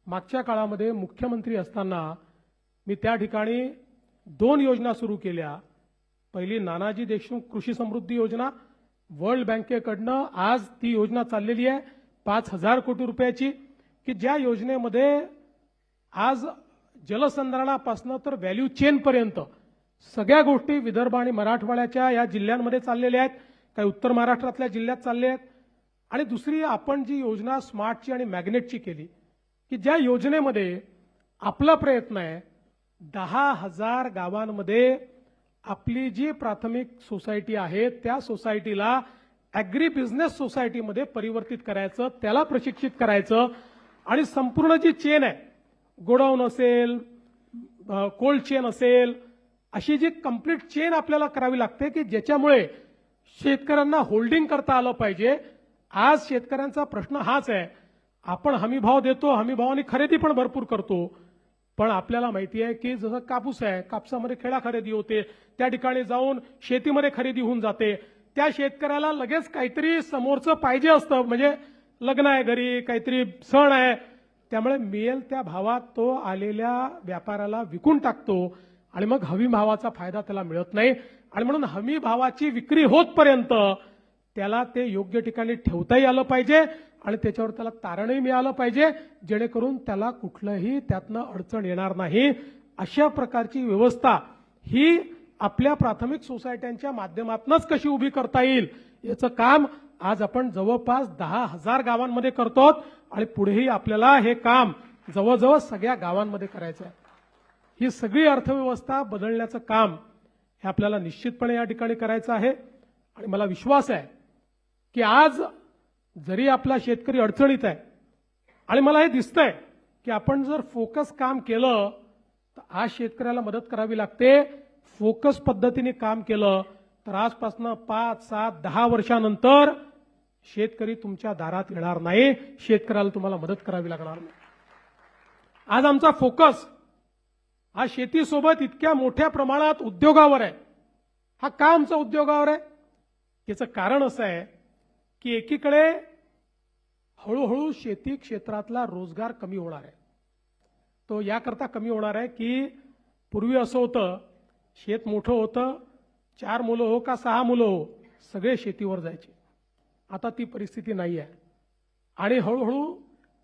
मागच्या काळामध्ये मुख्यमंत्री असताना मी त्या ठिकाणी 2 योजना सुरू केल्या. पहिली नानाजी देशमुख कृषी समृद्धी योजना, वर्ल्ड बँकेकडनं आज ती योजना चाललेली आहे 5,000 कोटी रुपयाची, की ज्या योजनेमध्ये आज जलसंधारणापासून तर व्हॅल्यू चेनपर्यंत सगळ्या गोष्टी विदर्भ आणि मराठवाड्याच्या या जिल्ह्यांमध्ये चाललेल्या आहेत, काही उत्तर महाराष्ट्रातल्या जिल्ह्यात चालले आहेत. आणि दुसरी आपण जी योजना स्मार्टची आणि मॅग्नेटची केली, की ज्या योजनेमध्ये आपला प्रयत्न आहे 10,000 गावांमध्ये आपली जी प्राथमिक सोसायटी आहे त्या सोसायटीला ॲग्री बिझनेस सोसायटीमध्ये परिवर्तित करायचं, त्याला प्रशिक्षित करायचं. आणि संपूर्ण जी चेन आहे, गोडाऊन असेल, कोल्ड चेन असेल, अशी जी कंप्लीट चेन आपल्याला करावी लागते की ज्याच्यामुळे शेतकऱ्यांना होल्डिंग करता आलं पाहिजे. आज शेतकऱ्यांचा प्रश्न हाच आहे, आपण हमीभाव देतो, हमीभावाने खरेदी पण भरपूर करतो, पण आपल्याला माहिती आहे की जसं कापूस आहे, कापसामध्ये खेळा खरेदी होते, त्या ठिकाणी जाऊन शेतीमध्ये खरेदी होऊन जाते. त्या शेतकऱ्याला लगेच काहीतरी समोरचं पाहिजे असतं, म्हणजे लग्न आहे घरी, काहीतरी सण आहे, त्यामुळे मिळेल त्या भावात तो आलेल्या व्यापाऱ्याला विकून टाकतो आणि मग हमी भावाचा फायदा त्याला मिळत नाही. आणि म्हणून हमी भावाची विक्री होतपर्यंत त्याला ते योग्य ठिकाणी ठेवताही आलं पाहिजे आणि त्याच्यावर त्याला तारणही मिळालं पाहिजे, जेणेकरून त्याला कुठलंही त्यातनं अडचण येणार नाही. अशा प्रकारची व्यवस्था ही आपल्या प्राथमिक सोसायट्यांच्या माध्यमातूनच कशी उभी करता येईल याचं काम आज आपण जवळपास 10,000 गावांमध्ये करतो आणि पुढेही आपल्याला हे काम जवळजवळ सगळ्या गावांमध्ये करायचं आहे. ही सगळी अर्थव्यवस्था बदलण्याचं काम हे आपल्याला निश्चितपणे या ठिकाणी करायचं आहे. आणि मला विश्वास आहे की आज जरी आपला शेतकरी अडचणीत आहे आणि मला हे दिसतंय की आपण जर फोकस काम केलं तर आज शेतकऱ्याला मदत करावी लागते. फोकस पद्धतीने काम केलं तर आजपासून 5, 7, 10 वर्षानंतर शेतकरी तुमच्या दारात येणार नाही, शेतकऱ्याला तुम्हाला मदत करावी लागणार नाही. आज आमचा फोकस हा शेतीसोबत इतक्या मोठ्या प्रमाणात उद्योगावर आहे. हा का आमचा उद्योगावर आहे? याचं कारण असं आहे की एकीकडे हळूहळू शेती क्षेत्रातला रोजगार कमी होणार आहे. तो याकरता कमी होणार आहे की पूर्वी असं होतं, शेत मोठं होतं, 4 मुलं हो का 6 मुलं हो सगळे शेतीवर जायचे. आता ती परिस्थिती नाही आहे आणि हळूहळू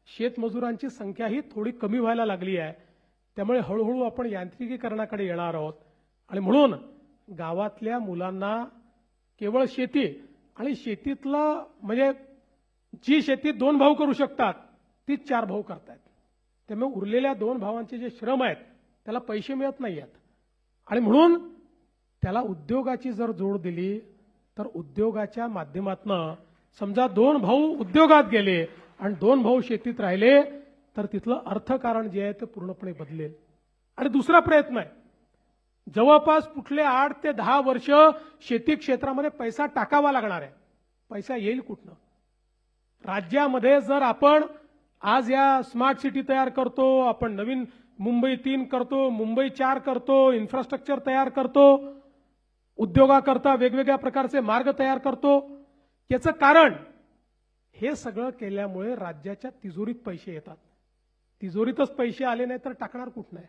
शेतमजुरांची संख्याही थोडी कमी व्हायला लागली आहे. त्यामुळे हळूहळू आपण यांत्रिकीकरणाकडे येणार आहोत आणि म्हणून गावातल्या मुलांना केवळ शेती आणि शेतीतलं म्हणजे जी शेती 2 भाऊ करू शकतात तीच 4 भाऊ करतायत. त्यामुळे उरलेल्या 2 भावांचे जे श्रम आहेत त्याला पैसे मिळत नाही आहेत आणि म्हणून त्याला उद्योगाची जर जोड दिली तर उद्योगाच्या माध्यमातून समजा 2 भाऊ उद्योगात गेले आणि 2 भाऊ शेतीत राहिले तर तिथलं अर्थकारण जे आहे ते पूर्णपणे बदलेल. आणि दुसरा प्रयत्न आहे, जवळपास कुठले 8 ते 10 वर्ष शेती क्षेत्रामध्ये पैसा टाकावा लागणार आहे. पैसा येईल कुठनं? राज्यामध्ये जर आपण आज या स्मार्ट सिटी तयार करतो, आपण नवीन मुंबई 3 करतो, मुंबई 4 करतो, इन्फ्रास्ट्रक्चर तयार करतो, उद्योगाकरता वेगवेगळ्या प्रकारचे मार्ग तयार करतो, याचं कारण हे सगळं केल्यामुळे राज्याच्या तिजोरीत पैसे येतात. तिजोरीतच पैसे आले नाही तर टाकणार कुठनं आहे?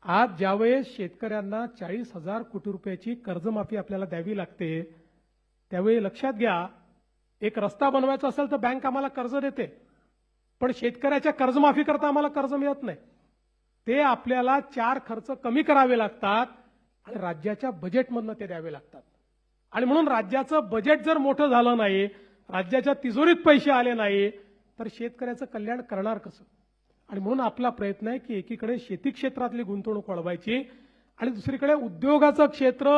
आज ज्यावेळेस शेतकऱ्यांना 40,000 कोटी रुपयाची कर्जमाफी आपल्याला द्यावी लागते त्यावेळी लक्षात घ्या एक रस्ता बनवायचा असेल तर बँक आम्हाला कर्ज देते, पण शेतकऱ्याच्या कर्जमाफी करता आम्हाला कर्ज मिळत नाही. ते आपल्याला 4 खर्च कमी करावे लागतात आणि राज्याच्या बजेटमधनं ते द्यावे लागतात. आणि म्हणून राज्याचं बजेट जर मोठं झालं नाही, राज्याच्या तिजोरीत पैसे आले नाही, तर शेतकऱ्याचं कल्याण करणार कसं? आणि म्हणून आपला प्रयत्न आहे की एकीकडे शेती क्षेत्रातली गुंतवणूक वाढवायची आणि दुसरीकडे उद्योगाचं क्षेत्र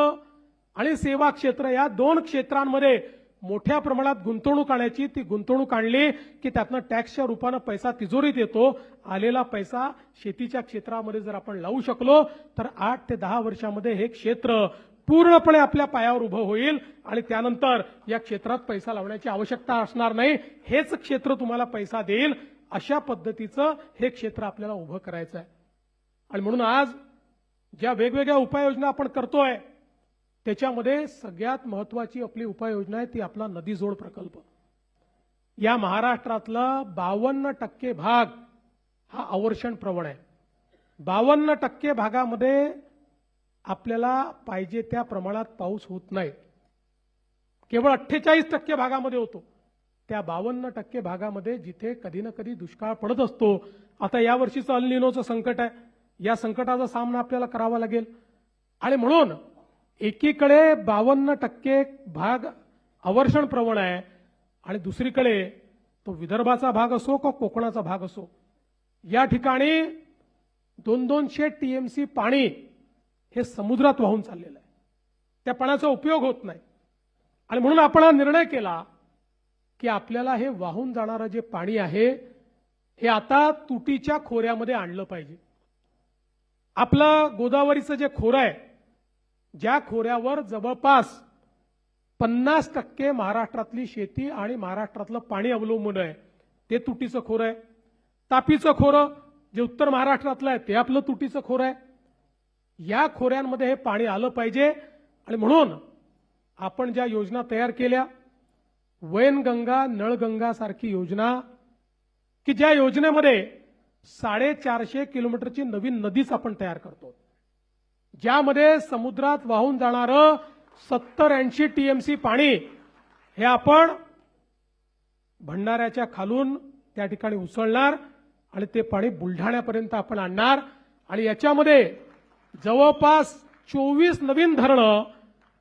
आणि सेवा क्षेत्र या 2 क्षेत्रांमध्ये मोठ्या प्रमाणात गुंतवणूक आणायची. ती गुंतवणूक आणली की त्यातनं टॅक्सच्या रूपानं पैसा तिजोरीत येतो. आलेला पैसा शेतीच्या क्षेत्रामध्ये जर आपण लावू शकलो तर 8 ते 10 वर्षामध्ये हे क्षेत्र पूर्णपणे आपल्या पायावर उभं होईल आणि त्यानंतर या क्षेत्रात पैसा लावण्याची आवश्यकता असणार नाही. हेच क्षेत्र तुम्हाला पैसा देईल. अशा पद्धतीचं हे क्षेत्र आपल्याला उभं करायचं आहे. आणि म्हणून आज ज्या वेगवेगळ्या उपाययोजना आपण करतोय त्याच्यामध्ये सगळ्यात महत्वाची आपली उपाययोजना आहे ती आपला नदी जोड प्रकल्प. या महाराष्ट्रातला 52% भाग हा अवर्षण प्रवण आहे. 52% भागामध्ये आपल्याला पाहिजे त्या प्रमाणात पाऊस होत नाही. केवळ 48% भागामध्ये होतो. त्या 52% भागामध्ये जिथे कधी ना कधी दुष्काळ पडत असतो. आता यावर्षीचं अल निनोचं संकट आहे. या संकटाचा सामना आपल्याला करावा लागेल. आणि म्हणून एकीकडे 52% भाग अवर्षण प्रवण आहे आणि दुसरीकडे तो विदर्भाचा भाग असो का कोकणाचा भाग असो, या ठिकाणी 200 टीएमसी पाणी हे समुद्रात वाहून चाललेलं आहे. त्या पाण्याचा उपयोग होत नाही. आणि म्हणून आपण हा निर्णय केला की आपल्याला हे वाहून जाणारं जे पाणी आहे हे आता तुटीच्या खोऱ्यामध्ये आणलं पाहिजे. आपलं गोदावरीचं जे खोरं आहे, ज्या खोऱ्यावर जवळपास 50% महाराष्ट्रातली शेती आणि महाराष्ट्रातलं पाणी अवलंबून आहे, ते तुटीचं खोरं आहे. तापीचं खोरं जे उत्तर महाराष्ट्रातलं आहे ते आपलं तुटीचं खोरं आहे. या खोऱ्यांमध्ये हे पाणी आलं पाहिजे. आणि म्हणून आपण ज्या योजना तयार केल्या, वैनगंगा नळगंगा सारखी योजना, की ज्या योजनेमध्ये 450 किलोमीटरची नवीन नदीच आपण तयार करतो, ज्यामध्ये समुद्रात वाहून जाणारं 70-80 टीएमसी पाणी हे आपण भंडाऱ्याच्या खालून त्या ठिकाणी उसळणार आणि ते पाणी बुलढाण्यापर्यंत आपण आणणार. आणि याच्यामध्ये जवळपास 24 नवीन धरणं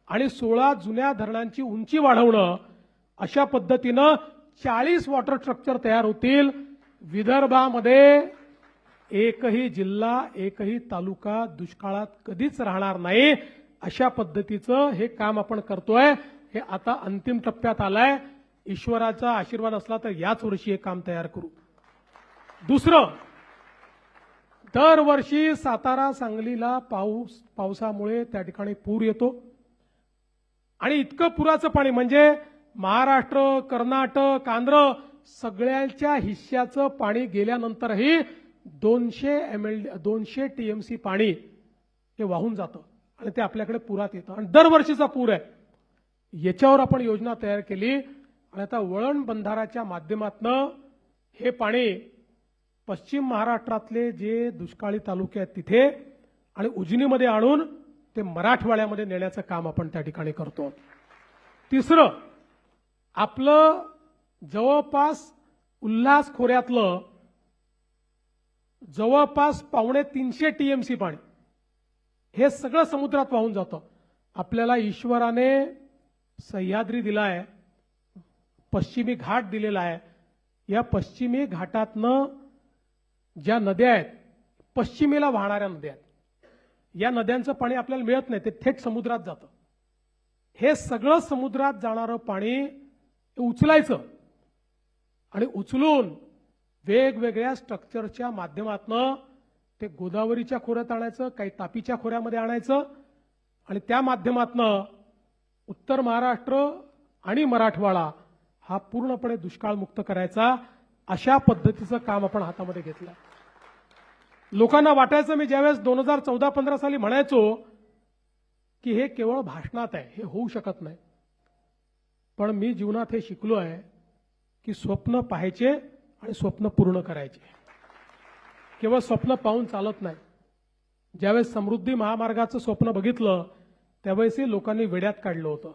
आणि 16 जुन्या धरणांची उंची वाढवणं, अशा पद्धतीनं 40 वॉटर स्ट्रक्चर तयार होतील. विदर्भामध्ये एकही जिल्हा एकही तालुका दुष्काळात कधीच राहणार नाही. अशा पद्धतीचं हे काम आपण करतोय. हे आता अंतिम टप्प्यात आलंय. ईश्वराचा आशीर्वाद असला तर याच वर्षी हे काम तयार करू. दुसरं, दरवर्षी सातारा सांगलीला पावसामुळे त्या ठिकाणी पूर येतो आणि इतकं पुराचं पाणी म्हणजे महाराष्ट्र, कर्नाटक, आंध्र सगळ्यांच्या हिश्श्याचं पाणी गेल्यानंतरही 200 टीएमसी पाणी हे वाहून जातं आणि ते आपल्याकडे पुरात येतं आणि दरवर्षीचा पूर आहे. याच्यावर आपण योजना तयार केली आणि आता वळण बंधाराच्या माध्यमातून हे पाणी पश्चिम महाराष्ट्रातले जे दुष्काळी तालुके आहेत तिथे आणि उजनीमध्ये आणून ते मराठवाड्यामध्ये नेण्याचं काम आपण त्या ठिकाणी करतो. तिसरं, आपलं जवळपास उल्हास खोऱ्यातलं जवळपास 250 टीएमसी पाणी हे सगळं समुद्रात वाहून जातं. आपल्याला ईश्वराने सह्याद्री दिलाय, पश्चिमी घाट दिलेला आहे. या पश्चिमी घाटातनं ज्या नद्या आहेत, पश्चिमेला वाहणाऱ्या नद्या आहेत, या नद्यांचं पाणी आपल्याला मिळत नाही, ते थेट समुद्रात जातं. हे सगळं समुद्रात जाणारं पाणी उचलायचं आणि उचलून वेगवेगळ्या स्ट्रक्चरच्या माध्यमातून ते गोदावरीच्या खोऱ्यात आणायचं, काही तापीच्या खोऱ्यामध्ये आणायचं आणि त्या माध्यमातून उत्तर महाराष्ट्र आणि मराठवाडा हा पूर्णपणे दुष्काळमुक्त करायचा. अशा पद्धतीचं काम आपण हातामध्ये घेतलं. लोकांना वाटायचं, मी ज्यावेळेस 2014-15 साली म्हणायचो की हे केवळ भाषणात आहे, हे होऊ शकत नाही. पण मी जीवनात हे शिकलो आहे की स्वप्न पाहायचे आणि स्वप्न पूर्ण करायचे. केवळ स्वप्न पाहून चालत नाही. ज्यावेळेस समृद्धी महामार्गाचं स्वप्न बघितलं त्यावेळेसही लोकांनी वेड्यात काढलं होतं.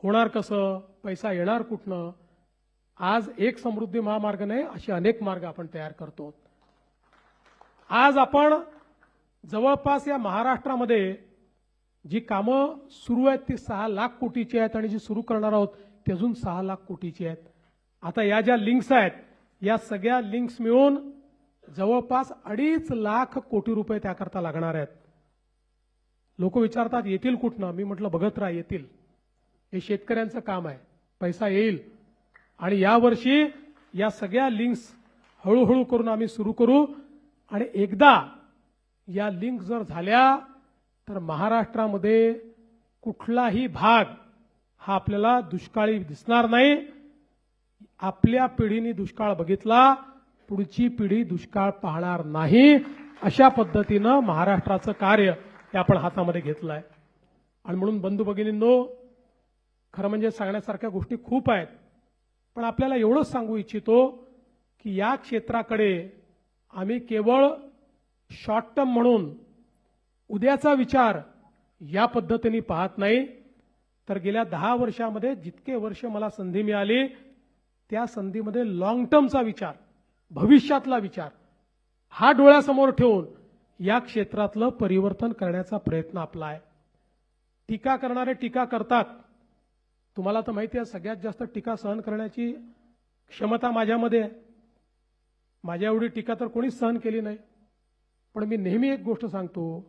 होणार कसं, पैसा येणार कुठनं. आज एक समृद्धी महामार्ग नाही, असे अनेक मार्ग आपण तयार करतो. आज आपण जवळपास या महाराष्ट्रामध्ये जी कामं सुरू आहेत ती 6 लाख कोटीची आहेत आणि जी सुरू करणार आहोत ती अजून 6 लाख कोटीची आहेत. आता या ज्या लिंक्स आहेत या सगळ्या लिंक्स मिळून जवळपास 2.5 लाख कोटी रुपये त्याकरता लागणार आहेत. लोक विचारतात येतील कुठनं. मी म्हटलं बघत राहा, येतील. हे शेतकऱ्यांचं काम आहे, पैसा येईल. आणि यावर्षी या सगळ्या लिंक्स हळूहळू करून आम्ही सुरू करू आणि एकदा या लिंक जर झाल्या तर महाराष्ट्रामध्ये कुठलाही भाग हा आपल्याला दुष्काळी दिसणार नाही. आपल्या पिढीने दुष्काळ बघितला, पुढची पिढी दुष्काळ पाहणार नाही. अशा पद्धतीनं महाराष्ट्राचं कार्य हे आपण हातामध्ये घेतलं आहे. आणि म्हणून बंधू भगिनींनो, खरं म्हणजे सांगण्यासारख्या गोष्टी खूप आहेत, पण आपल्याला एवढंच सांगू इच्छितो की या क्षेत्राकडे आम्ही केवळ शॉर्ट टर्म म्हणून उद्याचा विचार या पद्धतीने पाहत नाही, तर गेल्या 10 वर्षामध्ये जितके वर्ष मला संधी मिळाली त्या संधीमध्ये लॉंग टर्मचा विचार, भविष्यातला विचार हा डोळ्यासमोर ठेवून या क्षेत्रातलं परिवर्तन करण्याचा प्रयत्न आपला आहे. टीका करणारे टीका करतात. तुम्हाला तर माहिती आहे सगळ्यात जास्त टीका सहन करण्याची क्षमता माझ्यामध्ये आहे. माझ्या एवढी टीका तर कोणीच सहन केली नाही. पण मी नेहमी एक गोष्ट सांगतो,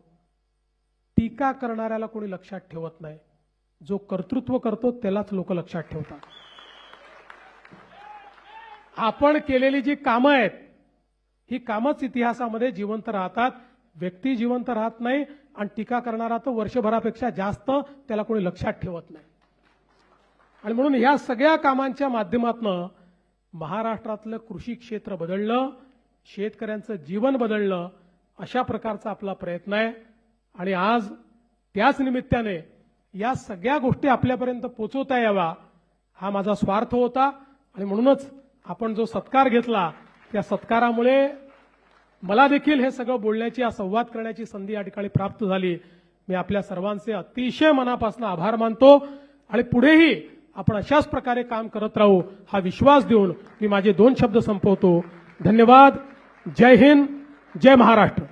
टीका करणाऱ्याला कोणी लक्षात ठेवत नाही, जो कर्तृत्व करतो त्यालाच लोक लक्षात ठेवतात. आपण केलेली जी कामं आहेत ही कामच इतिहासामध्ये जिवंत राहतात. व्यक्ती जिवंत राहत नाही आणि टीका करणारा तर वर्षभरापेक्षा जास्त त्याला कोणी लक्षात ठेवत नाही. आणि म्हणून या सगळ्या कामांच्या माध्यमातून महाराष्ट्रातलं कृषी क्षेत्र बदललं, शेतकऱ्यांचं जीवन बदललं, अशा प्रकारचा आपला प्रयत्न आहे. आणि आज त्याच निमित्ताने या सगळ्या गोष्टी आपल्यापर्यंत पोहोचवता यावा हा माझा स्वार्थ होता. आणि म्हणूनच आपण जो सत्कार घेतला त्या सत्कारामुळे मला देखील हे सगळं बोलण्याची, हा संवाद करण्याची संधी या ठिकाणी प्राप्त झाली. मी आपल्या सर्वांचे अतिशय मनापासून आभार मानतो आणि पुढेही आपण अशाच प्रकारे काम करत राहू हा विश्वास देऊन मी माझे 2 शब्द संपवतो. धन्यवाद. जय हिंद, जय महाराष्ट्र.